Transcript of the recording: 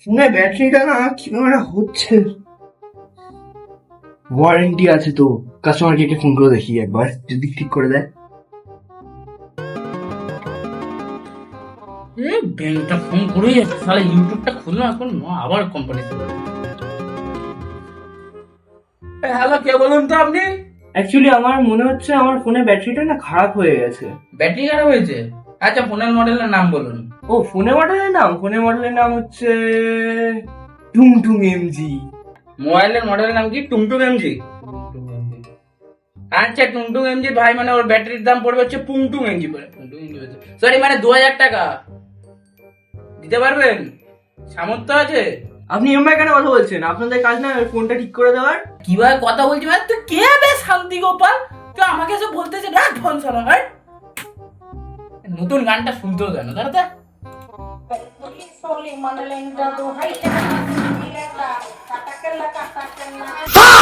ফোনে ব্যাটারিটা না কিভাবে হচ্ছে। ওয়ারেন্টি আছে তো, কাস্টমার কেয়ারকে ফোন করে দেখি একবার, যদি ঠিক করে দেয়। ব্যাংকটা ফোন করেই যাচ্ছে, তাহলে ইউটিউবটা খুললো এখন আবার কোম্পানি। হ্যালো, কে বলুন তো আপনি? অ্যাকচুয়ালি আমার মনে হচ্ছে আমার ফোনের ব্যাটারিটা না খারাপ হয়ে গেছে। ব্যাটারি খারাপ হয়েছে? আচ্ছা, ফোনের মডেলের নাম বলুন। ও, ফোনের মডেলের নাম হচ্ছে টুংটুং এমজি। মোবাইলের মডেলের নাম কি? টুংটুং এমজি। আচ্ছা, টুংটুং এমজি ভাই, মানে ওর ব্যাটারির দাম পড়বে হচ্ছে পুংটুং এমজি পড়ে। সরি, মানে 2000 টাকা দিতে পারবেন? সামর্থ্য আছে? আপনি এমআই কেন কথা বলছেন? আপনাদের কাজ না ফোনটা ঠিক করে দেওয়ার? কিভাবে কথা বলছি মানে? তুই কে বে শান্তি গোপাল? তুই আমাকে এসে বলতেছে রাখ ফোন সারা, হয় নতুন গানটা শুনতেও জানো দাদা। Soli maneleng jatuh hai katakanlah katakanlah